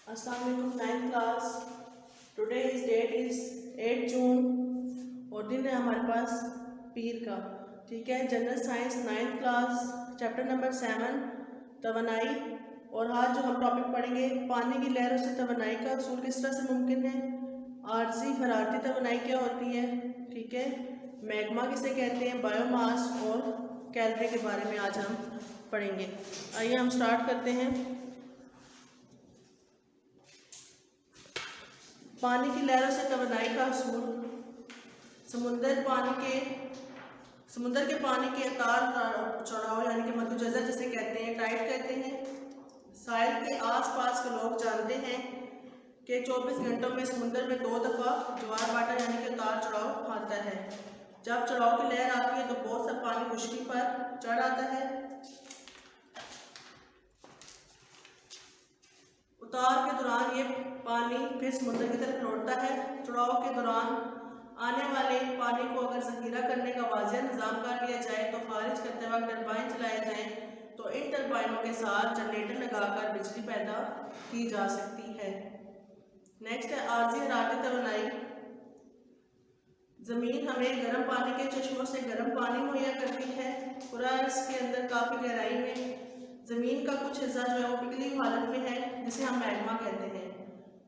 अस्सलाम वालेकुम 9th class. Today is that is 8 जून और दिन है हमारे पास पीर का। ठीक है, general science 9th class chapter number 7 तवानाई। और आज जो हम टॉपिक पढ़ेंगे, पानी की लहरों से तवानाई का असूल किस तरह से मुमकिन है, आर्जी हरारती तवानाई क्या होती है, ठीक है, मैग्मा किसे कहते हैं, बायोमास और कैलोरी के बारे में आज हम पढ़ेंगे। आइए हम स्टार्ट करते हैं। पानी की लहरों से तवानाई का असूल। समुंदर के पानी के उतार चढ़ाव यानी कि मद्दोजज़र जिसे कहते हैं, टाइड कहते हैं। साहिल के आसपास के लोग जानते हैं कि 24 घंटों में समुंदर में 2 दफ़ा ज्वार भाटा यानी कि उतार चढ़ाव आता है। जब चढ़ाव की लहर आती है तो बहुत सा पानी खुश्की पर चढ़ आता है। उतार के दौरान ये पानी फिर समुद्र की तरफ लौटता है। चढ़ाव के दौरान आने वाले पानी को अगर जखीरा करने का वाज़िह निज़ाम कर लिया जाए तो खारिज करते वक्त टरबाइन चलाए जाएं तो इन टरबाइनों के साथ जनरेटर लगाकर बिजली पैदा की जा सकती है। नेक्स्ट है आर्जी हरारती तवानाई। ज़मीन हमें गर्म पानी के चश्मों से गर्म पानी मुहैया करती है। कुरास के अंदर काफ़ी गहराई में ज़मीन का कुछ हिस्सा जो है वो पिघली हालत में है, जिसे हम मैग्मा कहते हैं।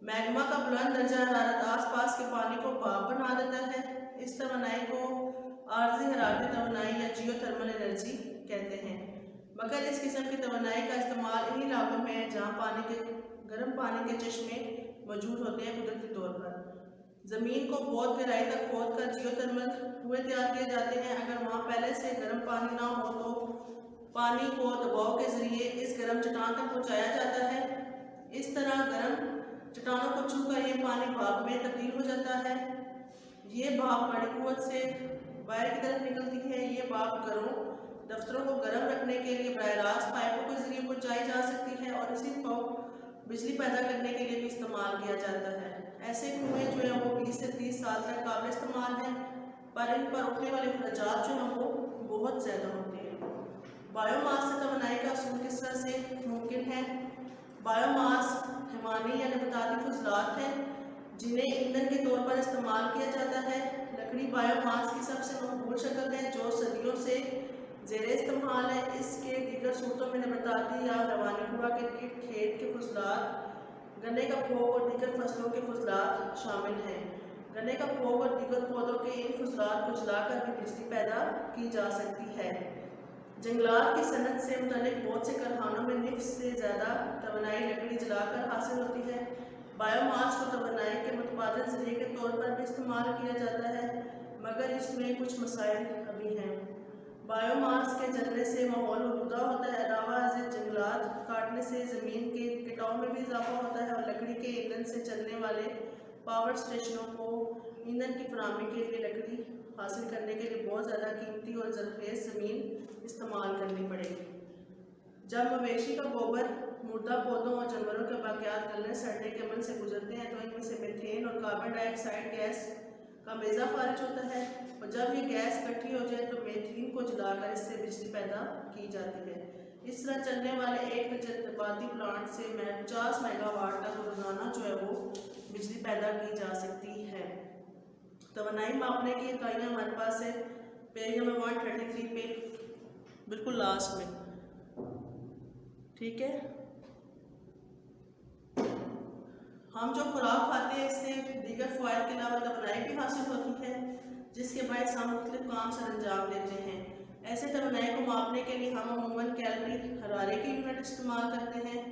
मैग्मा का बुलंद दर्जा हरारत आसपास के पानी को भाप बना देता है। इस तवानाई को आर्जी हरारती तवानाई या जियोथर्मल एनर्जी कहते हैं। मगर इस किस्म की तवानाई का इस्तेमाल इन्हीं इलाकों में है जहाँ गर्म पानी के चश्मे मौजूद होते हैं कुदरती तौर पर। ज़मीन को बहुत गहराई तक खोद कर जियोथर्मल कुएं तैयार किए जाते हैं। अगर वहाँ पहले से गर्म पानी ना हो तो पानी को दबाव के ज़रिए इस गर्म चट्टान तक पहुँचाया जाता है। इस तरह गर्म चट्टानों को छूकर ये पानी भाप में तब्दील हो जाता है। ये भाप बड़ी कुव्वत से बाहर की तरफ निकलती है। ये भाप घरों दफ्तरों को गर्म रखने के लिए बराह रास्त पाइपों के जरिए पहुँचाई जा सकती है और इसी को बिजली पैदा करने के लिए भी इस्तेमाल किया जाता है। ऐसे कुएँ जो है वो 20 से 30 साल तक काबिल इस्तेमाल हैं, पर इन पर उठने वाले खर्चात जो हैं वो बहुत ज़्यादा होते हैं। बायोमास से तवानाई का असूल किस तरह से मुमकिन है। बायोमास हैवानी या नबाताती फजलात हैं जिन्हें ईंधन के तौर पर इस्तेमाल किया जाता है। लकड़ी बायोमास की सबसे मकबूल शक्ल है जो सदियों से ज़ेरे इस्तेमाल है। इसके दीगर सूरतों में नबाताती या हैवानी खुराक के खेत के फजलात, गन्ने का फोक और दीगर फसलों के फजलात शामिल हैं। गन्ने का फोक और दीगर पौधों के इन फजलात को जलाकर भी बिजली पैदा की जा सकती है। जंगलात की सनत से मुतल्लिक बहुत से कारखानों में निफ्स से ज़्यादा तवानाई लकड़ी जलाकर हासिल होती है। बायोमास को तवानाई के मुतबादिल ज़रिए के तौर पर भी इस्तेमाल किया जाता है, मगर इसमें कुछ मसाइल अभी हैं। बायोमास के जलने से माहौल आलूदा होता है। अलावा जंगलात काटने से ज़मीन के कटाव में भी इजाफा होता है और लकड़ी के ईंधन से चलने वाले पावर स्टेशनों को ईंधन की फराहमी के लिए लकड़ी हासिल करने के लिए बहुत ज़्यादा कीमती और ज़रखेज़ ज़मीन इस्तेमाल करनी पड़ेगी। जब मवेशी का गोबर मुर्दा पौधों और जानवरों के बाक़ियात गलने सड़ने के अमल से गुजरते हैं तो इनमें से मीथेन और कार्बन डाइऑक्साइड गैस का मेज़ा खारिज होता है और जब ये गैस इकट्ठी हो जाए तो मीथेन को जलाकर इससे बिजली पैदा की जाती है। इस तरह चलने वाले एक जलप्रपाती प्लांट से 50 मेगावाट तक रोजाना जो है वो बिजली पैदा की जा सकती है। तवानाई मापने की इकाइयाँ हमारे पास है पेज नंबर 133 पे बिल्कुल लास्ट में, ठीक है। हम जो खुराक खाते हैं इससे दीगर फ़वाइद के अलावा तवानाई भी हासिल होती है, जिसके बायस हम मुख्तलिफ काम सर अंजाम देते हैं। ऐसे तवानाई को मापने के लिए हम अमूमन कैलोरी हरारे की यूनिट इस्तेमाल करते हैं,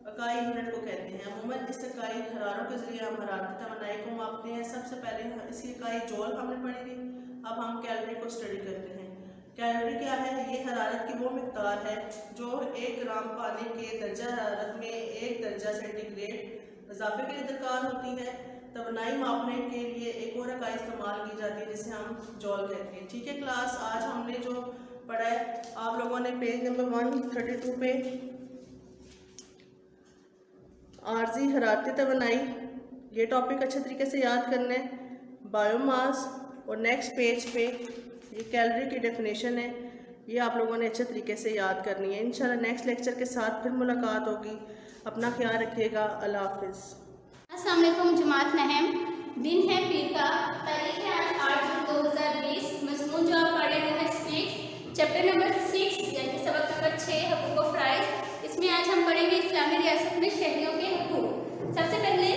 इकाई यूनिट को कहते हैं। अमूमन इस इकाई हरारों के ज़रिए हम हरारती तवानाई को मापते हैं। सबसे पहले इसकी इकाई जौल हमने पढ़ी थी, अब हम कैलोरी को स्टडी करते हैं। कैलोरी क्या है? ये हरारत की वो मिक़दार है जो 1 ग्राम पानी के दर्जा हरारत में 1 दर्जा सेंटीग्रेड इजाफे के लिए दरकार होती है। तवानाई मापने के लिए एक और इकाई इस्तेमाल की जाती है जिसे हम जौल कहते हैं। ठीक है क्लास, आज हमने जो पढ़ा है आप लोगों ने पेज नंबर 132 पे आर्जी हरारती तवानाई ये टॉपिक अच्छे तरीके से याद करना है। बायोमास और नेक्स्ट पेज पे ये कैलोरी की डेफिनेशन है, ये आप लोगों ने अच्छे तरीके से याद करनी है। इंशाल्लाह नेक्स्ट लेक्चर के साथ फिर मुलाकात होगी। अपना ख्याल रखिएगा। अल्लाह हाफिज़। अस्सलाम वालेकुम। जमात नहम, दिन है पीर का, तारीख है आज 8 जून 2020। मज़मून जो आप पढ़ रहे हैं स्पीक चैप्टर नंबर 6 यानी सबक नंबर 6 हकूक़ व फ़राइज़। इसमें आज हम पढ़ेंगे इस्लामी रियासत में शहरियों के हकूक़। सबसे पहले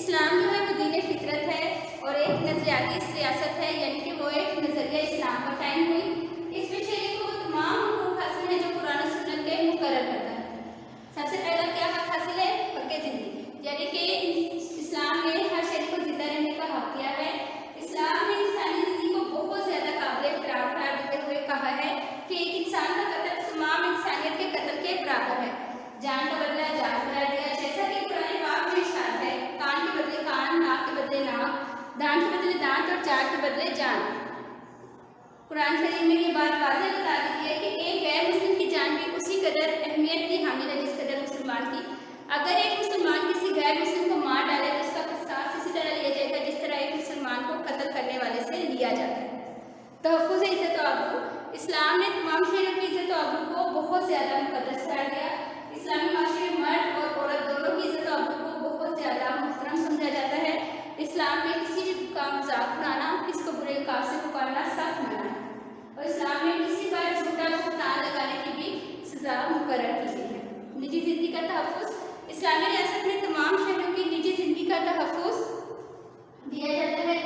इस्लाम जो है वो दीन फितरत है और एक नज़रियाती रियासत है, यानी कि वो एक नज़रिया इस्लाम पर कायम हुई। इसमें शहरी को तमाम हकूक़ हासिल हैं जो कुरान और सुन्नत के मुकर्रर करता है। सबसे पहला क्या हक हासिल है? हक़ ज़िंदगी, यानी कि इस्लाम ने हर शहरी को जिंदा रहने का हक दिया है। इस्लाम ने इंसानी ज़िंदगी को बहुत ज़्यादा काबिल एहतराम करार देते हुए कहा है कि एक इंसान का कत्ल तमाम इंसानियत के कत्ल के बराबर है। जान का बदला जान करार दिया, जैसा कि कुरान पाक में इरशाद है, कान के बदले कान, नाक के बदले नाक, दांत के बदले दांत और जान के बदले जान। कुरान शरीफ में ये बात वाज़ेह बता दी है कि एक गैर मुस्लिम की जान भी उसी कदर अहमियत की हामिल है जिस कदर मुसलमान की। अगर एक मुसलमान किसी गैर मुस्लिम को मार डाले तो उसका क़िसास इसी तरह लिया जाएगा जिस तरह एक मुसलमान को कत्ल करने वाले से लिया जाता है। तहफ़्फ़ुज़ इज़्ज़त व आबरू, इस्लाम ने तमाम शहरों की इज़्ज़त व आबरू को बहुत ज़्यादा मुक़द्दस करार दिया। इस्लामी माशरे में मर्द और औरत दोनों की इज़्ज़त व आबरू को बहुत ज़्यादा मुहतरम समझा जाता है। इस्लाम में किसी भी का मजाक उड़ाना, किसी को बुरे काम से पुकारना सख्त मना है और इस्लाम में किसी पर झूठा भुगतान लगाने की भी सज़ा मुकर्रर की गई है। निजी ज़िंदगी का तहफ़्फ़ुज़, इस्लामी रियासत में तमाम शहरों की निजी ज़िंदगी का तहफ़्फ़ुज़ दिया जाता है।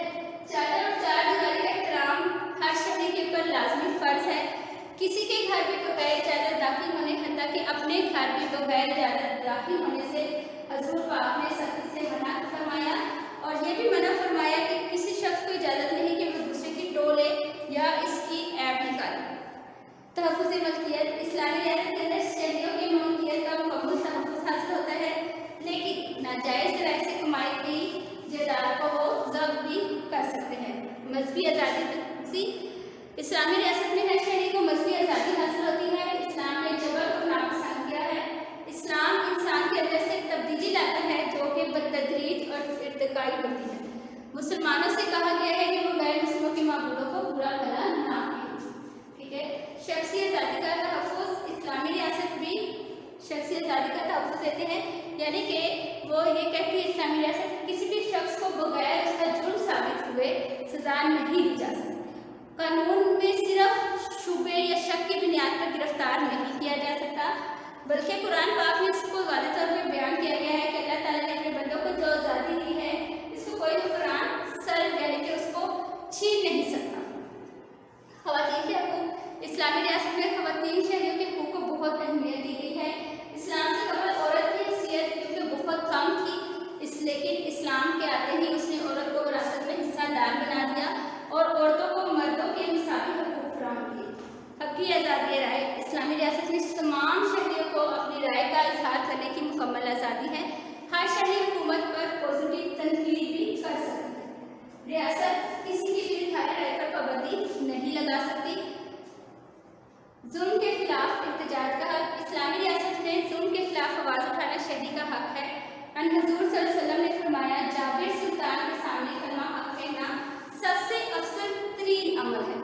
चादर और चार दीवारी का एहतराम हर शहरी के ऊपर लाजमी फ़र्ज़ है। किसी के घर में बगैर इजाज़त दाखिल होने, हत्ता कि अपने घर में बगैर इजाज़त दाखिल होने से हज़ूर पाक ने सख्ती से मना फरमाया और ये भी मना फरमाया कि किसी शख्स को इजाज़त नहीं कि वो दूसरे की टोले या इसकी ऐब निकाले। तहफ़्फ़ुज़ मलकियत, इस्लामी रियासत के अंदर शहरियों के मलकियत का मुकम्मल तहफ़्फ़ुज़ हासिल होता है, लेकिन नाजायज़ राय से कमाई गई जायदाद को वो ज़ब्त भी कर सकते हैं। मजहबी आज़ादी, इस्लामी रियासत में हर शहरी को मजहबी आज़ादी हासिल होती है। इस्लाम ने जबर को नापसंद किया है। इस्लाम इंसान के अंदर से तब्दीली लाता है जो कि बतदरीज और इर्तिकाई होती है। मुसलमानों से कहा गया है कि वो गैर मुस्लिमों के माबूदों को बुरा भला ना कहें। ठीक है। शख्सी आज़ादी का तहफ़्फ़ुज़, इस्लामी रियासत भी शख्सी आज़ादी का तहफ़्फ़ुज़ देते हैं, यानी कि वो ये कहती है इस्लामी रियासत किसी भी शख्स को बगैर उसका जुर्म साबित हुए सज़ा नहीं दी जा सकती। कानून में सिर्फ शुबे या शक की बुनियाद पर गिरफ्तार नहीं किया जा सकता, बल्कि कुरान पाक में इसको वाज़ेह तौर पर बयान किया गया है कि अल्लाह ताला ने अपने बंदों को जो आज़ादी दी है इसको कोई कुरान सर यानी कि उसको छीन नहीं सकता। ख़वातीन के हकूक़, इस्लामी रियासत में ख़वातीन शहरियों के हकूक़ को बहुत अहमियत दी गई है। इस्लाम से कबल औरत की हैसियत क्योंकि बहुत कम थी, लेकिन इस्लाम के आते ही उसने औरत को विरासत में हिस्सादार बना दिया और औरतों को मर्दों के मुसावी हकूक़ फराहम किए। हक़ की आज़ादी राय, इस्लामी रियासत में तमाम शहरियों को अपनी राय का इजहार करने की मुकम्मल आज़ादी है। हर शहरी हुकूमत पर पॉजिटिव तनकीद भी कर सकती है। रियासत किसी की भी राय पर पाबंदी नहीं लगा सकती। जुल्म के खिलाफ एहतजाज का हक, इस्लामी रियासत में जुल्म के खिलाफ आवाज़ उठाना शहरी का हक है। हज़ूर सल्लल्लाहु अलैहि वसल्लम ने फरमाया, जाबिर सुल्तान के सामने कलमा हक कहना सबसे अफजल तरीन अमल है।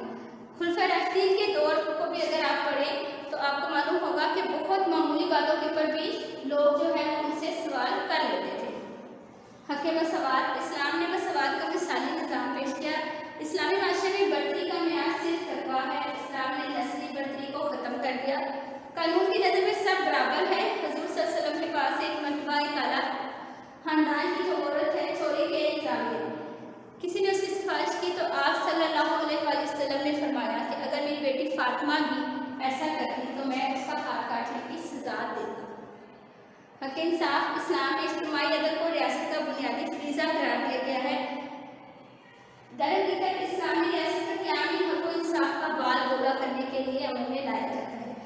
खुलफा राशिदीन के दौर को भी अगर आप पढ़ें तो आपको मालूम होगा कि बहुत मामूली बातों के ऊपर भी लोग जो है उनसे सवाल कर लेते थे। हक़ मसवात, इस्लाम ने मसवात का मिसाली निज़ाम पेश किया। इस्लामी माशरे में बर्तरी का मेयार सिर्फ तकवा है। इस्लाम ने नस्ली बर्तरी को ख़त्म कर दिया। कानून की नज़र में सब बराबर है। हज़ूर सल्लल्लाहु अलैहि वसल्लम के पास एक मरतबा एक आला खानदान की जो औरत है चोरी के इल्ज़ाम में किसी ने उसकी सिफारिश की तो आप सल्लल्लाहु अलैहि वसल्लम ने फरमाया कि अगर मेरी बेटी फातिमा भी ऐसा करती तो मैं उसका हाथ काटने की सज़ा देता। हक़ इंसाफ, इस्लाम में इज्तिमाई अदल को रियासत का बुनियादी फरीज़ा करार दिया गया है। दरहकीकत इस्लामी रियासत का क़याम ही हक़ व इंसाफ का बाल बोला करने के लिए अमल में लाया जाता है।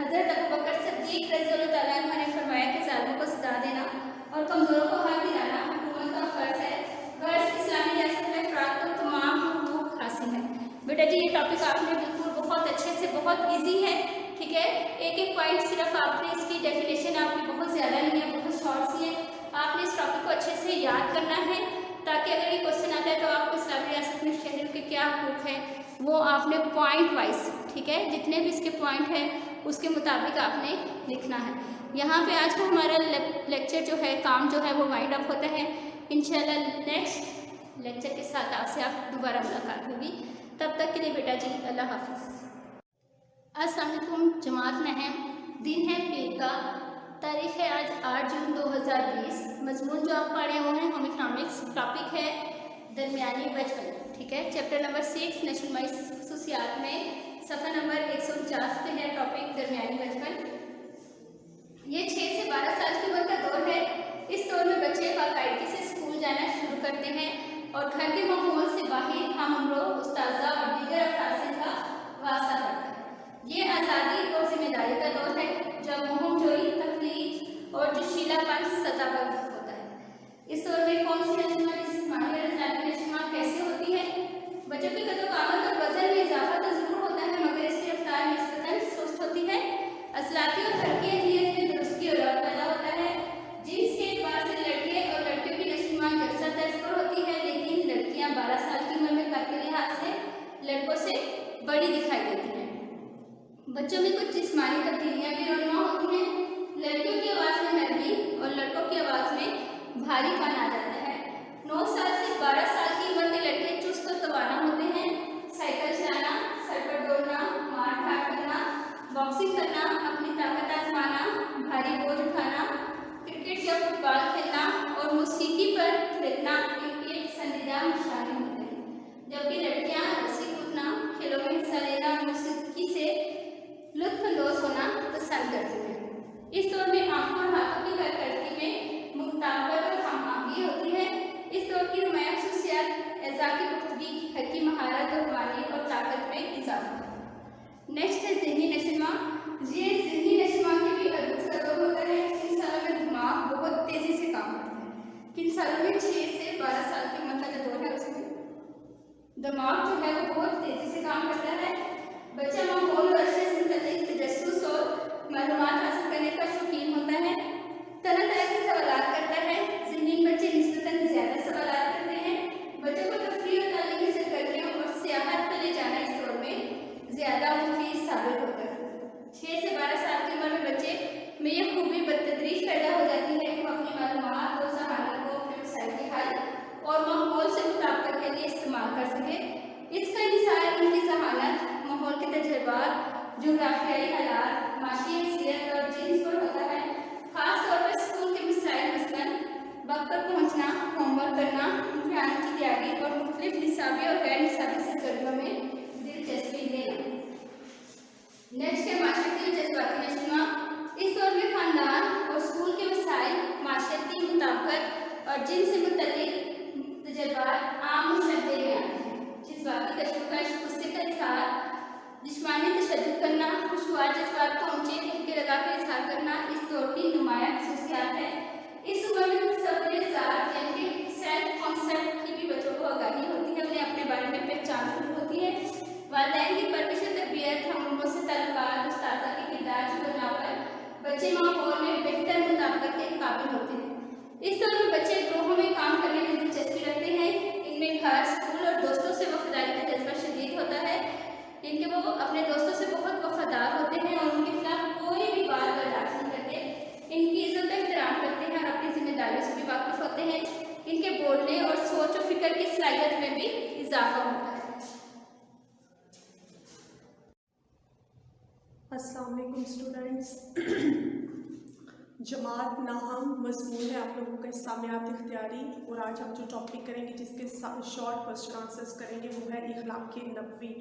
हज़रत अबू बकर सिद्दीक़ रज़ियल्लाहु तआला अन्हु ने फरमाया कि ज़ालिमों को सज़ा देना और कमज़ोरों को हक़ दिलाना हुकूमत का फ़र्ज़ है। गर्ज़ इस्लामी रियासत में अफ़राद को तमाम हुकूक़ हासिल हैं। बेटा जी ये टॉपिक आपने बिल्कुल बहुत अच्छे से, बहुत ईजी है, ठीक है। एक एक पॉइंट सिर्फ आपने इसकी डेफिनेशन आपकी बहुत ज़्यादा नहीं है, बहुत शॉर्ट सी है। आपने इस टॉपिक को अच्छे से याद करना है ताकि अगर ये क्वेश्चन आता है तो आपको इस्लामी रियासत में शहरियों के क्या हुकूक़ हैं वो आपने पॉइंट वाइज, ठीक है, जितने भी इसके पॉइंट हैं उसके मुताबिक आपने लिखना है। यहाँ पे आज का हमारा लेक्चर जो है, काम जो है वो वाइंड अप होता है। इंशाल्लाह नेक्स्ट लेक्चर के साथ आपसे दोबारा मुलाकात होगी। तब तक के लिए बेटा जी अल्लाह हाफिज़। अस्सलाम वालेकुम जमात नहम, दिन है पीर का, तारीख है आज 8 जून 2020। मजमून जो आप पढ़े हुए हैं होम इकनॉमिक्स, टॉपिक है दरमियानी बचपन, ठीक है। चैप्टर नंबर 6 नेशनल खसूसियात में सफ़ा नंबर 149 पे है टॉपिक दरमियानी बचपन। ये 6 से 12 साल की उम्र का दौर है। इस दौर में बच्चे बाकायदगी से स्कूल जाना शुरू करते हैं और घर के माहौल से बाहर हम उम्रों उस्ताज़ा और दीगर अफराद से का वास्ता पड़ता है। ये आज़ादी और जिम्मेदारी का दौर है जब मुहमजोई, तकलीफ और जोशीलापन सतह पर होता है। इस दौर में कौन सी नशमा, जिस्मानी और ज़हनी नशमा कैसे होती है? बच्चों की कदो-कामत और वजन में इजाफा तो ज़रूर होता है, मगर इसकी रफ्तार निस्बतन सुस्त होती है। असलाती और हरकी अहलियत में दुरुस्ती और रौब पैदा होता है। जिन्स के एतबार से लड़के और लड़कियों की नशमा यकसा तर्ज पर होती है, लेकिन लड़कियां 12 साल की उम्र में कद के लिहाज से लड़कों से बड़ी दिखाई देती हैं। बच्चों में कुछ जिस्मानी तब्दीलियाँ भी रोनुमा होती हैं। लड़कियों की आवाज़ में नरमी और लड़कों की आवाज़ में भारीपन आ जाता है। 9 साल से 12 साल की उम्र के लड़के चुस्त और तवाना होते हैं। साइकिल चलाना, सर पर दौड़ना, मार काट करना, बॉक्सिंग करना, अपनी ताकत आजमाना, भारी बोझ उठाना, क्रिकेट या फुटबॉल खेलना और मौसीकी पर थिरकना इनके पसंदीदा निशाने होते हैं। जबकि लड़कियां रस्सी कूदना, खेलों में हिस्सा लेना और मौसीकी से लुत्फानंदोज होना पसंद करती हैं। इस दौर में आंखों और हाथों की कारकर्दगी में मुताबकत और हम-आहंगी होती है। इस दौर की नुमायां खसूसियात एज़ा की पुख्तगी, हरकी महारत और मानी और ताकत में इजाफा है। नेक्स्ट है ज़हनी नशमा। ये ज़हनी नशमा के भी अद्भुत सा दौर होता है। इन सालों में दिमाग बहुत तेज़ी से काम करता है। किन सालों में 6 से 12 साल की उम्र का जो दौर है उसमें दिमाग जो है वो बहुत तेज़ी से काम करता है। बच्चा माहौल और अरसे से मुतल्लिक़ तजस्सुस और मालूमात हासिल करने का शौकीन होता है। तरह तरह के सवालात करता है। ज़हनी बच्चे निस्बतन ज़्यादा सवालात करते हैं। बच्चों को तफरीह और तालीमी सरगर्मियों और सियाहत पर ले जाना इस दौर में ज़्यादा मुफीद साबित होता है। 6 से 12 साल की उम्र में बच्चे में यह खूबी बतदरीज पैदा हो जाती है कि वो अपनी मालूमात और ज़हानत को अपने मसाइल के हल और माहौल से मुताबिक के लिए इस्तेमाल कर सके। इसका इंसार उनकी ज़हानत, माहौल के तजुर्बात, जोग्राफियाई हालात, माशी हैसियत और जिन्स पर होता है। ख़ास तौर पर स्कूल के मसाइल, मसलन वक्त पर पहुँचना, होमवर्क करना, इम्तिहान की तैयारी और मुख्तलिफ निसाबी और गैर निसाबी सरगर्मियों में दिलचस्पी लेना। नेक्स्ट है माशरती और जज्बाती नशमा। इस दौर में ख़ानदान और स्कूल के मसाइल, माशरती मुताबिकत और जिन से मुतल्लिक़ तजुर्बात आम मुशब्बे में आते हैं। जज्बाती कशमकश, गुस्से का इज़हार, जिस्मानी तशद्दुद करना, खुशगवार जज्बात को ऊंचे तहके लगा कर इज़हार करना इस दौर की नुमायां खसूसियात है। इस उम्र में सब्र-ए-ज़ात यानी कि सेल्फ कॉन्सेप्ट की भी बच्चों को आगाही होती है, उन्हें अपने बारे में पहचान शुरू होती है। वालिदैन की परवरिश और तरबियत, हम उम्रों से ताल्लुकात, उस्ताज़ा के किरदार की बुनियाद पर बच्चे माहौल में बेहतर मुताबिकत के काबिल होते हैं। इस दौर में बच्चे ग्रोहों में काम करने में दिलचस्पी रखते हैं। इनमें घर, स्कूल और दोस्तों से वफादारी का जज्बा शदीद होता है। वो अपने दोस्तों से बहुत वफादार होते हैं और उनके खिलाफ कोई भी बात बर्दाश्त नहीं करते। इनकी इज्जत का एहतराम करते हैं और अपनी जिम्मेदारियों से भी वाकिफ होते हैं। इनके बोलने और सोच और फिक्र की सलाहियत में भी इजाफा होता है। अस्सलाम वालेकुम स्टूडेंट्स। जमात नाहम मजमून है आप लोगों का इस्लामियात इख्तियारी, और आज हम जो टॉपिक करेंगे जिसके शॉर्ट क्वेश्चन आंसर्स करेंगे वो है इखलाक नबवी,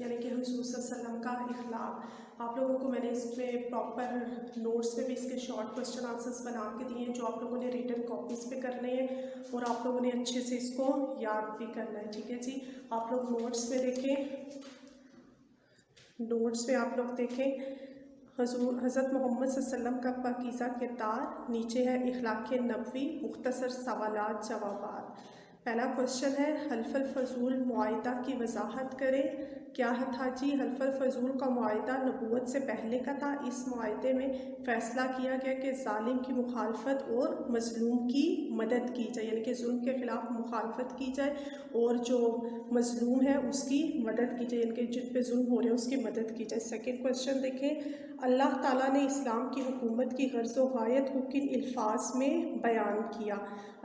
यानी कि हुज़ूर सल्लल्लाहु अलैहि वसल्लम का इखलाक। आप लोगों को मैंने इसमें प्रॉपर नोट्स पे भी इसके शॉर्ट क्वेश्चन आंसर्स बना के दिए हैं जो आप लोगों ने रिटन कॉपीज़ पे करने हैं और आप लोगों ने अच्छे से इसको याद भी करना है, ठीक है जी। आप लोग नोट्स में देखें, नोट्स में आप लोग देखें हज़रत मोहम्मद सल्लल्लाहु अलैहि वसल्लम का पाकीज़ा किरदार, नीचे है इखलाक नबवी, मुख्तसर सवालात जवाबात। पहला क्वेश्चन है हल्फुल फजूल मुआहिदा की वजाहत करें। क्या है था जी? हल्फुल फजूल का मुआहिदा नबूवत से पहले का था। इस मुआहिदे में फ़ैसला किया गया कि ज़ालिम की मुखालफत और मज़लूम की मदद की जाए, यानी कि जुल्म के ख़िलाफ़ मुखालफत की जाए और जो मज़लूम है उसकी मदद की जाए, यानी कि जिन पे जुल्म हो रहे हैं उसकी मदद की जाए। सेकंड क्वेश्चन देखें, अल्लाह ताला ने इस्लाम की हुकूमत की गर्ज़ व गायत को किन अल्फाज में बयान किया?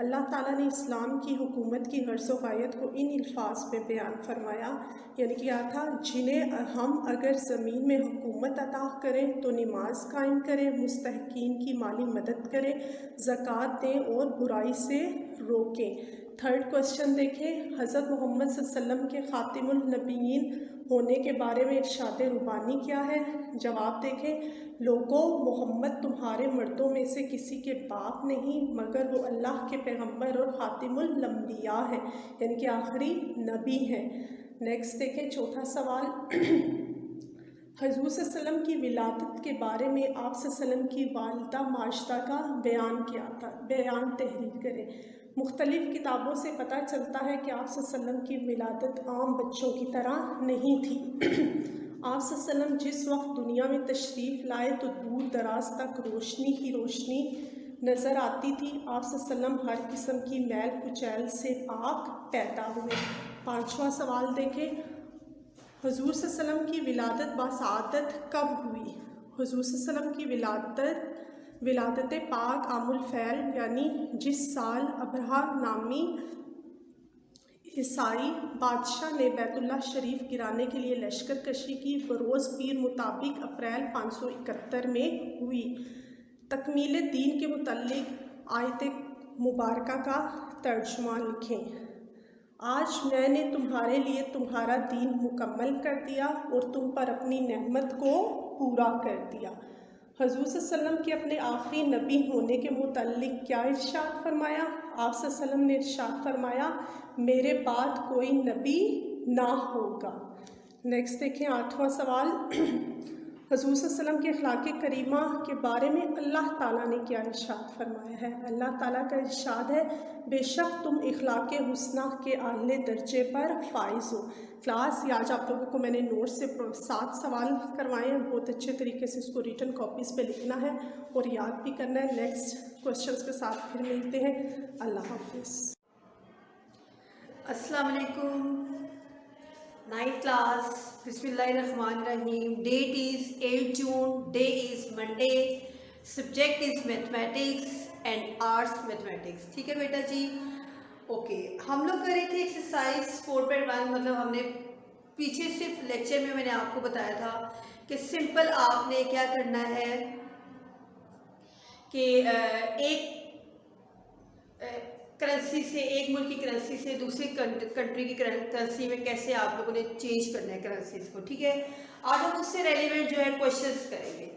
अल्लाह ताला ने इस्लाम की हुकूमत की गर्ज़ व गायत को इन अल्फाज में बयान फरमाया, यानी कि क्या था? जिन्हें हम अगर ज़मीन में हुकूमत अता करें तो नमाज कायम करें, मुस्तहकीन की माली मदद करें, ज़कात दें और बुराई से रोकें। थर्ड क्वेश्चन देखें, हज़रत मोहम्मद सल्लल्लाहु अलैहि वसल्लम के ख़ातिमुन नबिय्यीन होने के बारे में इरशाद रुबानी क्या है? जवाब देखें, लोगों, मोहम्मद तुम्हारे मर्दों में से किसी के बाप नहीं मगर वो अल्लाह के पैगंबर और ख़ातिमुल अंबिया है, यानी कि आखिरी नबी हैं। नेक्स्ट देखें, चौथा सवाल, हजूर सल्लम की विलादत के बारे में आप सल्लम की वालिदा माशदा का बयान क्या था? बयान तहरीर करें। मुख्तलिफ़ किताबों से पता चलता है कि आप सल्लम की विलादत आम बच्चों की तरह नहीं थी। आप सल्लम जिस वक्त दुनिया में तशरीफ़ लाए तो दूर दराज तक रोशनी ही रोशनी नज़र आती थी। आप सल्लम हर किस्म की मैल कुचैल से पाक पैदा हुए। पाँचवा सवाल देखें, हुज़ूर सल्लम की विलादत बासादत कब हुई? हुज़ूर सल्लम की विलादत पाक आमुल फैल, यानी जिस साल अबरहा नामी ईसाई बादशाह ने बैतुल्लाह शरीफ गिराने के लिए लश्कर कशी की, बरोज़ पीर मुताबिक अप्रैल 571 में हुई। तकमील दीन के मुतल्लिक़ आयत मुबारका का तर्जुमा लिखें। आज मैंने तुम्हारे लिए तुम्हारा दीन मुकम्मल कर दिया और तुम पर अपनी नेमत को पूरा कर दिया। हजूर सल्लम के अपने आखिरी नबी होने के मुतल्लिक़ क्या इरशाद फरमाया? आप सल्लम ने इरशाद फरमाया, मेरे बाद कोई नबी ना होगा। नेक्स्ट देखें, आठवां सवाल, हजूर सल्लम के अखलाक़ करीमा के बारे में अल्लाह ताला ने क्या इरशाद फरमाया है? अल्लाह ताला का इरशाद है, बेशक तुम अखलाक़ हुस्ना के आले दर्जे पर फाइज़ हो। क्लास ये आज आप लोगों को मैंने नोट से 7 सवाल करवाए हैं। बहुत अच्छे तरीके से इसको रिटन कॉपीज़ पे लिखना है और याद भी करना है। नेक्स्ट क्वेश्चंस के साथ फिर मिलते हैं। अल्लाह हाफिज़। अस्सलाम वालेकुम, 9th क्लास, बिस्मिल्लाहिर्रहमानिर्रहीम। That is 8 June, day is Monday, subject is mathematics and arts mathematics. ठीक है बेटा जी, ओके। हम लोग कर रहे थे एक्सरसाइज 4.1, मतलब हमने पीछे सिर्फ लेक्चर में मैंने आपको बताया था कि सिंपल आपने क्या करना है कि एक करेंसी से, एक मुल्क की करेंसी से दूसरी कंट्री की करेंसी में कैसे आप लोगों ने चेंज करना है करेंसीज को। ठीक है, आज हम उससे रेलिवेंट जो है क्वेश्चंस करेंगे।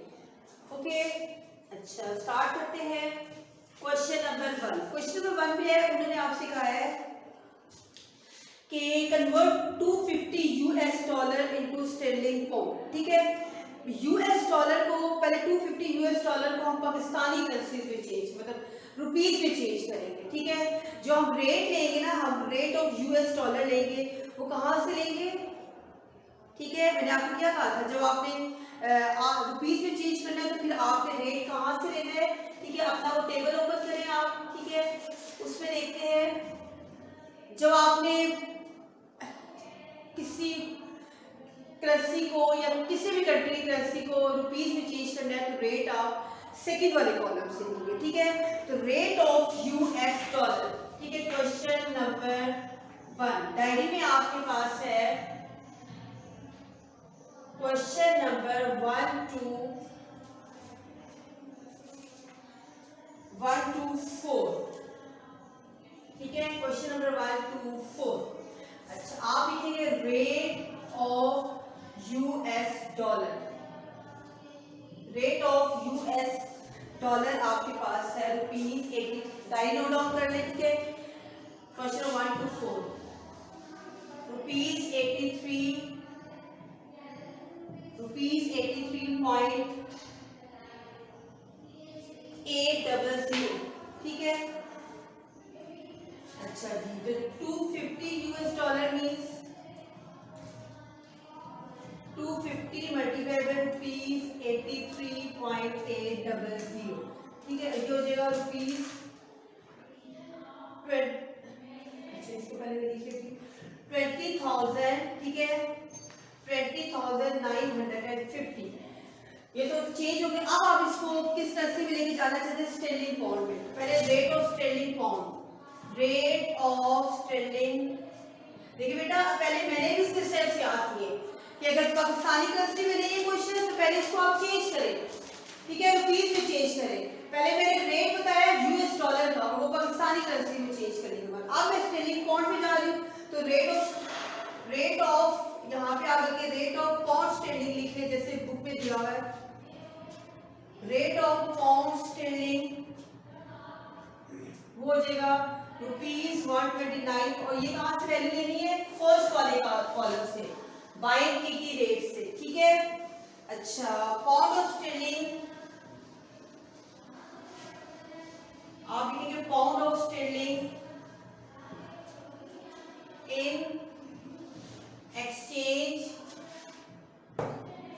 ओके, अच्छा स्टार्ट करते हैं। क्वेश्चन नंबर 1, क्वेश्चन नंबर 1 पे है, उन्होंने आपसे कहा है कि convert 250 US dollar into sterling pound. ठीक है, US डॉलर को पहले 250 US डॉलर को हम पाकिस्तानी करेंसीज में चेंज, मतलब रुपीज में चेंज करेंगे। ठीक है, जो हम रेट लेंगे ना, हम रेट ऑफ US डॉलर लेंगे, वो कहाँ से लेंगे? ठीक है, मैंने आपको क्या कहा था, जब आपने रुपीज में चेंज करना है तो फिर आपने रेट कहाँ से लेना है? ठीक है, अपना वो टेबल ओपन करें आप। ठीक है, उसमें देखते हैं जब आपने किसी करेंसी को या किसी भी कंट्री की करेंसी को रुपीज में चेंज करना है तो रेट आप सेकंड वाले कॉलम से लेंगे। ठीक है, तो रेट ऑफ US डॉलर। ठीक है, क्वेश्चन नंबर 1 डायरी में आपके पास है, क्वेश्चन नंबर 1 to 4। ठीक है, क्वेश्चन नंबर 1 to 4। अच्छा, आप लिखेंगे rate of US dollar. Rate of US dollar आपके पास है रुपीज 80। डायरी नोट डाउन कर लें। ठीक है, क्वेश्चन 1 to 4, रुपीज 83, रुपीज 83.800। ठीक है, अच्छा जी, तो 250 US dollar means 250 multiply by rupees 83.800, ठीक है। ये हो जाएगा रुपीज, अच्छा इसको पहले मैं लिख लेती हूँ, 20,000, ठीक है, 20,950। ये तो चेंज हो गया। अब आप इसको किस तरह से भी लेके जाना चाहते हैं स्टेरलिंग पाउंड में। पहले rate of sterling pound, rate of sterling, देखिए बेटा पहले मैंने भी इसके स्टेप्स याद किए कि अगर पाकिस्तानी करेंसी में नहीं है क्वेश्चन तो पहले इसको आप चेंज करें, ठीक है, रुपीज में चेंज करें। पहले मैंने रेट बताया यूएस डॉलर का, वो पाकिस्तानी करेंसी में चेंज करने के बाद अब मैं स्टेरलिंग पाउंड में जा रही हूँ, तो रेट ऑफ यहाँ पे आप आके रेट ऑफ पाउंड स्टेरलिंग लिख लें जैसे बुक में दिया हुआ है। रेट ऑफ पाउंड स्टेरलिंग वो हो जाएगा रुपीज 129, और ये कहाँ से वैल्यू लेनी है, फर्स्ट वाले कॉलम से, बाइंग की रेट से, ठीक है। अच्छा, पाउंड ऑफ स्टेरलिंग आप लिखेंगे pound of sterling in exchange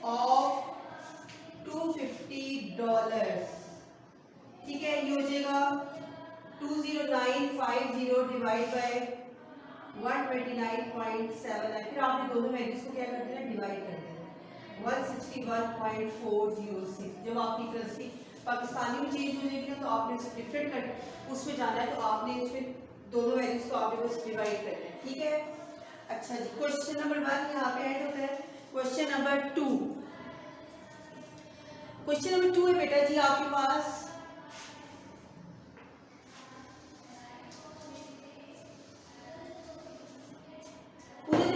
of $250, ठीक है। ये हो जाएगा 20950 डिवाइड बाय 129.7, फिर आपने दोनों वैल्यूज को क्या कर देना, डिवाइड कर देना, 161.406। जब आपकी करेंसी पाकिस्तानी में चेंज हो जाएगी ना तो आपने डिफरेंट कर उसमें जाना है, तो आपने उसमें दोनों वैल्यूज को आपने बस डिवाइड करना है, ठीक है। अच्छा जी, क्वेश्चन नंबर 1 यहाँ पे ऐड होता है। क्वेश्चन नंबर 2 है बेटा जी आपके पास,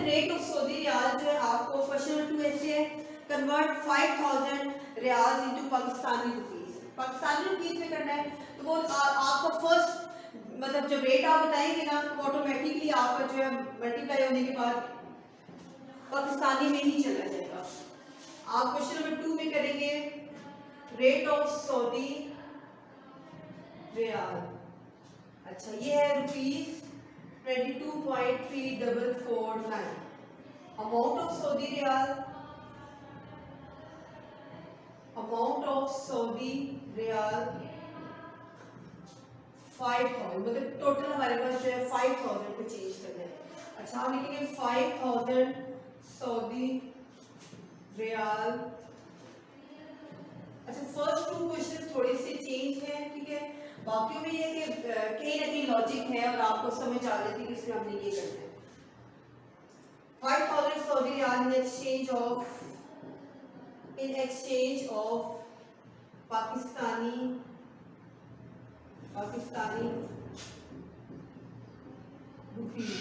रेट ऑफ सऊदी रियाल जो है आपको क्वेश्चन नंबर 2 ऐसे है, convert 5000 riyal into Pakistani rupees. Pakistani rupees में करना है तो वो आपका फर्स्ट मतलब जब रेट आप बताएंगे ना तो ऑटोमेटिकली आपका जो है मल्टीप्लाई होने के बाद पाकिस्तानी में ही चला जाएगा। आप क्वेश्चन नंबर 2 में करेंगे रेट ऑफ सऊदी रियाल, अच्छा ये है rupees 22.3449, amount of Saudi riyal 5000, मतलब टोटल हमारे पास जो है 5000 को चेंज करना है। अच्छा हम लिखेंगे 5000 सऊदी रियाल। अच्छा फर्स्ट 2 क्वेश्चन थोड़े से चेंज हैं, ठीक है, बाकी में ये कि कहीं ना कहीं लॉजिक है और आपको समझ आ जाती है कि इसमें हमने ये करना है। 5000 Saudi riyal in exchange of Pakistani rupees,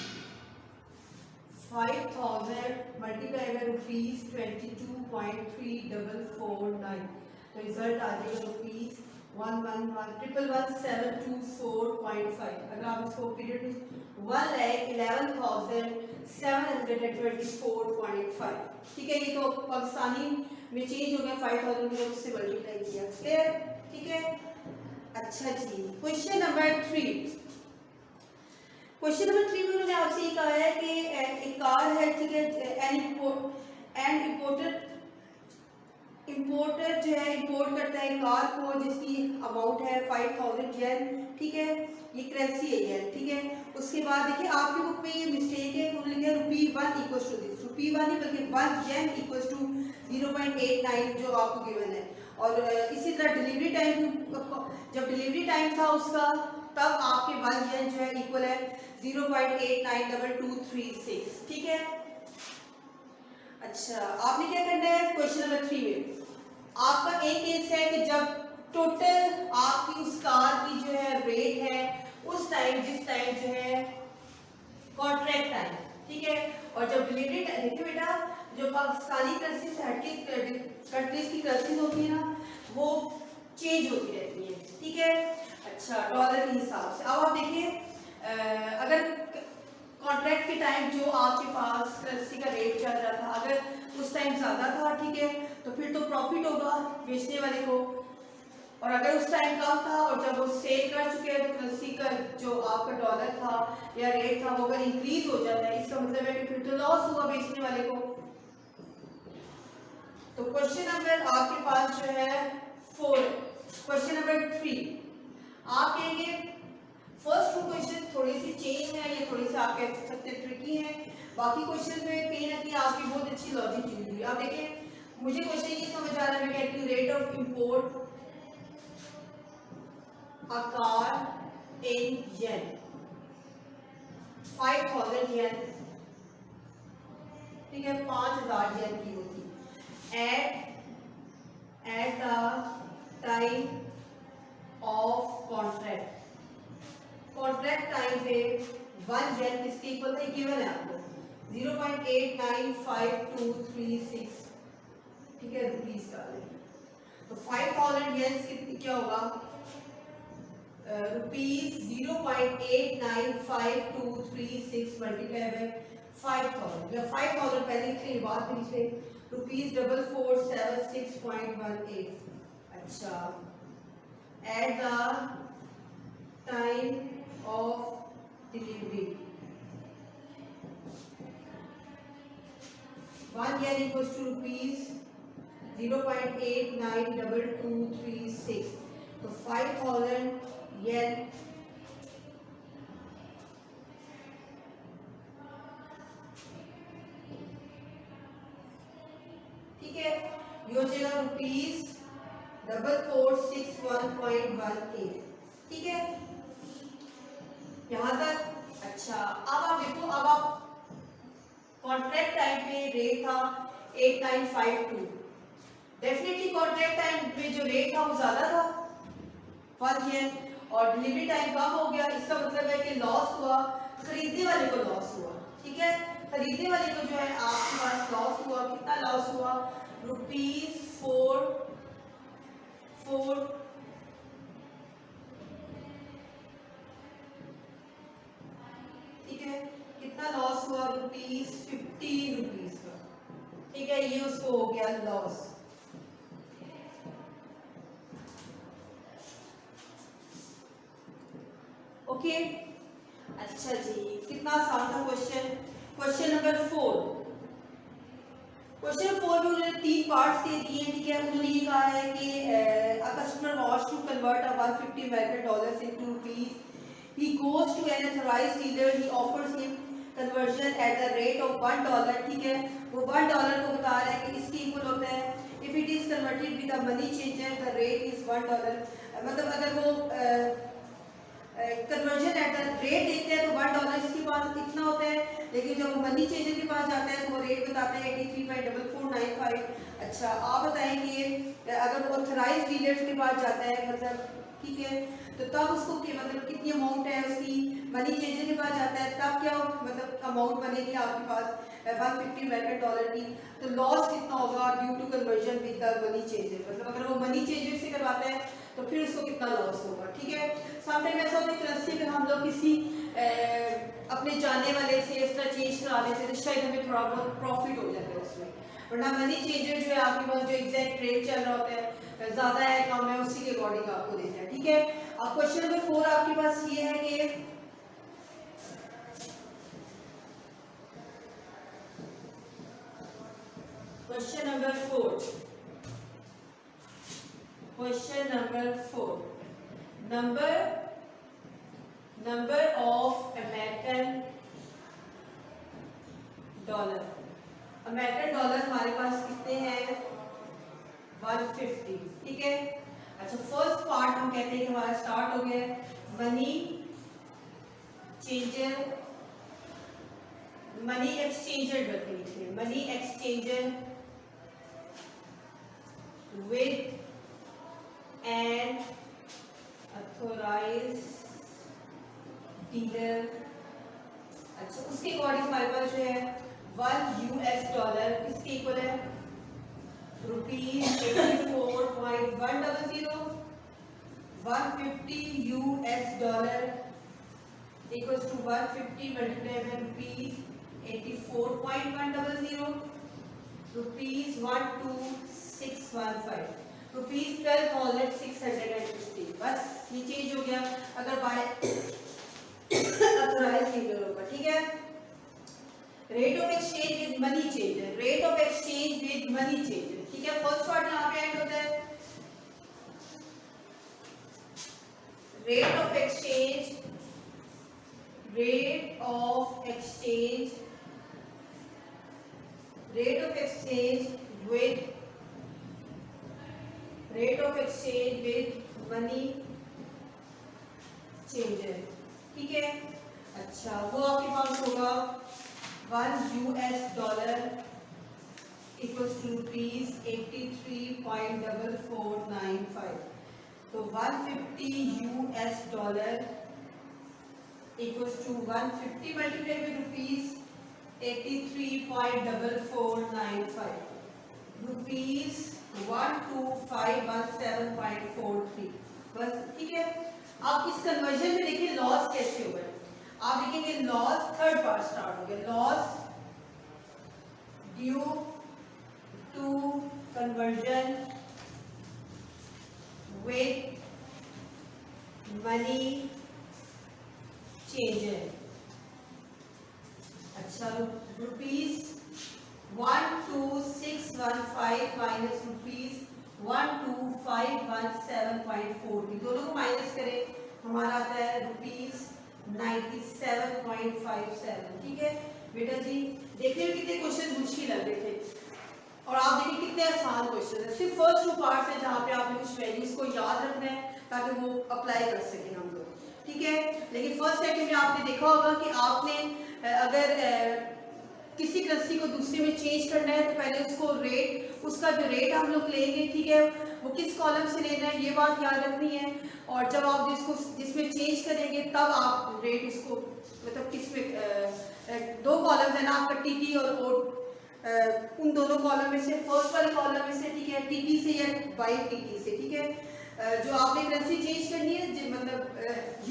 5000 multiply by rupees 22.3449, तो रिजल्ट आ जाएगा रुपीज 111,11724.5। अगर आप इसको पीरियड 1,11,724.5, ठीक है। ये तो पाकिस्तानी में चेंज हो गया 5000 में उससे मल्टीप्लाई किया, क्लियर, ठीक है। अच्छा जी, क्वेश्चन नंबर 3 में उन्होंने आपसे ये कहा है कि एक कार है, ठीक है, इंपोर्टर जो है इंपोर्ट करता है कार को जिसकी अमाउंट है 5000 येन, ठीक है, ये करेंसी है येन, ठीक है। उसके बाद देखिए आपकी बुक में ये मिस्टेक है, उन्होंने लिखा ₹1 इक्वल्स टू दिस, ₹1 नहीं बल्कि 1 येन इक्वल्स टू 0.89 जो आपको गिवन है। और इसी तरह डिलीवरी टाइम, जब डिलीवरी टाइम था उसका तब आपके 1 येन जो है इक्वल है 0.892236, ठीक है। अच्छा आपने क्या करना है, क्वेश्चन नंबर 3 में आपका एक केस है कि जब टोटल आपकी उस कार की जो है रेट है उस टाइम जिस टाइम जो है कॉन्ट्रैक्ट टाइम, ठीक है, और जब डिलीवरी टाइम, देखिए बेटा जो पाकिस्तानी करेंसी से हटके कंट्रीज की करेंसी होती है ना वो चेंज होती रहती है, ठीक है। अच्छा डॉलर के हिसाब से अब आप देखिए अगर कॉन्ट्रैक्ट के टाइम जो आपके पास करेंसी का रेट चल रहा था अगर उस टाइम ज़्यादा था, ठीक है, तो फिर तो प्रॉफिट होगा बेचने वाले को, और अगर उस टाइम कम था और जब वो सेल कर चुके हैं तो करेंसी का जो आपका डॉलर था या रेट था वो अगर इंक्रीज हो जाता है, इसका मतलब है कि फिर तो लॉस हुआ बेचने वाले को। तो क्वेश्चन नंबर आपके पास जो है 4। क्वेश्चन नंबर 3 आप कहेंगे फर्स्ट 2 क्वेश्चन थोड़ी सी चेंज है, ये थोड़ी सी आप कह सकते हैं ट्रिकी है, बाकी क्वेश्चन में कहीं ना कहीं आपकी बहुत अच्छी लॉजिक यूज हुई। आप देखिए मुझे क्वेश्चन ये समझ आ रहा है, मैं कहती हूँ rate of import a car in yen 5000 yen, ठीक है 5000 yen की होती at the time of contract time पे 1 yen किसके इक्वल था, गिवन है आपको 0.895236, ठीक है रुपीस डालें तो 5000 येन्स कितनी क्या होगा रुपीस 0.895236 मल्टीप्लाई बाय 5000 या 5000 पहले लिखे बाद में लिखे रुपीस 4476.18। अच्छा at the time of delivery 1 yen equals to rupees 0.892236, तो 5000 yen ठीक है, ये हो जाएगा रुपीस 4461.18, ठीक है यहां तक। अच्छा अब आप देखो, अब आप कॉन्ट्रैक्ट टाइम पे रेट था 8952, डेफिनेटली कॉन्ट्रैक्ट टाइम पे जो रेट था वो ज्यादा था 1 yen और डिलीवरी टाइम कम हो गया, इसका मतलब है कि लॉस हुआ, खरीदने वाले को लॉस हुआ, ठीक है खरीदने वाले को जो है आपके पास लॉस हुआ, कितना लॉस हुआ रुपीस 4 ठीक है कितना लॉस हुआ रुपीस 15 रुपीस का, ठीक है ये उसको हो गया लॉस। ओके अच्छा जी कितना आसान था क्वेश्चन। क्वेश्चन नंबर 4, क्वेश्चन 4 में उन्होंने 3 पार्ट्स दे दिए, ठीक है उन्होंने ये कहा है कि a customer wants to convert a 150 American dollars into rupees, he goes to an authorized dealer, he offers him conversion at the rate of $1, ठीक है वो $1 को बता रहा है कि इसके इक्वल होता है if it is converted with a money changer the rate is $1, मतलब अगर वो कन्वर्जन एट द रेट देखते हैं तो $1 इसके पास कितना होता है, लेकिन जब वो मनी चेंजर के पास जाता है तो वो रेट बताते हैं 83.4495। अच्छा आप बताएंगे अगर वो ऑथराइज्ड डीलर्स के पास जाता है मतलब ठीक है तो तब उसको मतलब कितनी अमाउंट है उसकी, मनी चेंजर के पास जाता है तब क्या मतलब अमाउंट बनेगी आपके पास 150 अमेरिकन डॉलर की, तो लॉस कितना होगा due to conversion with the money changer, मतलब अगर वो मनी चेंजर से करवाता है तो फिर उसको कितना लॉस होगा, ठीक है। समटाइम ऐसा होता है करेंसी अगर हम लोग किसी अपने जाने वाले से इस तरह चेंज करा लेते हैं तो शायद हमें थोड़ा बहुत प्रॉफिट हो जाता है उसमें, वरना मनी चेंजर जो है आपके पास जो एग्जैक्ट रेट चल रहा होता है ज्यादा है कम है उसी के अकॉर्डिंग आपको देता है, ठीक है। अब क्वेश्चन नंबर 4 आपके पास ये है कि question number 4 number of American dollar हमारे पास कितने हैं 150, ठीक है। अच्छा फर्स्ट पार्ट हम कहते हैं कि हमारा स्टार्ट हो गया money exchanger with an authorized dealer। अच्छा उसके अकॉर्डिंग हमारे पास जो है $1 किसके इक्वल है rupees 84.100, $150 equals to 150 multiplied by rupees 84.100 rupees 12615। ₹12,650। बस ये चेंज हो गया अगर बाय अथोराइज लीडर होगा, ठीक है। Rate of exchange with money changer, rate of exchange with money changer, ठीक है। फर्स्ट पार्ट यहाँ पे एंड होता है। Rate of exchange, rate of exchange, rate of exchange with, rate of exchange with money changer, ठीक है। अच्छा, वो आपके पास होगा $1 इक्वल्स टू ₹83.4495। तो $150 इक्वल्स टू 150 मल्टीप्लाई विद ₹83.4495, ₹12517.43। बस, ठीक है। आप इस कन्वर्जन में देखिए लॉस कैसे हो गए। आप देखेंगे लॉस थर्ड पार्ट स्टार्ट हो गया, loss due to conversion with money changer. अच्छा, ₹12615 माइनस ₹12517.43, दोनों को माइनस करें हमारा आता है ₹97.57, ठीक है। बेटा जी देखने में कितने क्वेश्चन मुश्किल लग रहे थे और आप देखिए कितने आसान क्वेश्चन है। सिर्फ फर्स्ट 2 पार्ट्स है जहाँ पे आपने कुछ वैल्यूज को याद रखना है ताकि वो अप्लाई कर सकें हम लोग, ठीक है। लेकिन फर्स्ट सेकंड में आपने देखा होगा कि आपने अगर किसी करेंसी को दूसरे में चेंज करना है तो पहले उसको रेट, उसका जो रेट हम लोग लेंगे, ठीक है, वो किस कॉलम से लेना है ये बात याद रखनी है। और जब आप जिसमें चेंज करेंगे तब आप रेट उसको मतलब किस में 2 कॉलम्स है ना आपका टीटी और ओड, उन दोनों कॉलम में से फर्स्ट वाले कॉलम में से, ठीक है, टीटी से या बाई टीटी से, ठीक है। जो आपने करेंसी चेंज करनी है मतलब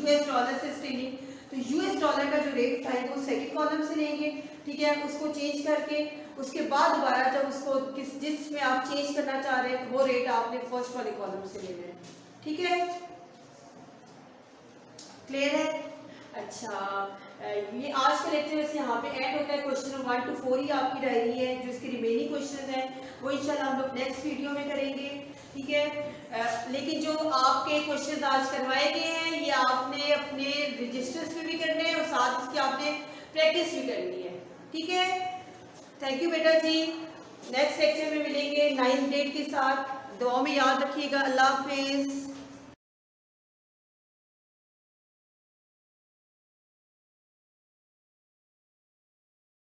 US डॉलर से स्टेलिंग, तो US डॉलर का जो रेट था वो सेकंड कॉलम से लेंगे, ठीक है। उसको चेंज करके उसके बाद दोबारा जब उसको जिसमें आप चेंज करना चाह रहे हैं वो रेट आपने फर्स्ट वाले कॉलम से लेना है, ठीक है। क्लियर है? अच्छा, ये आज का लेक्चर वैसे यहाँ पे एंड होता है। क्वेश्चन 1 to 4 ही आपकी डायरी है, जो इसके रिमेनिंग क्वेश्चन है वो इंशाल्लाह हम लोग नेक्स्ट वीडियो में करेंगे, ठीक है। लेकिन जो आपके क्वेश्चन आज करवाए गए हैं ये आपने अपने रजिस्टर्स में भी करने हैं और साथ इसकी आपने प्रैक्टिस भी करनी है, ठीक है। थैंक यू बेटा जी। नेक्स्ट लेक्चर में मिलेंगे 9th डेट के साथ। दुआ में याद रखिएगा। अल्लाह हाफिज़।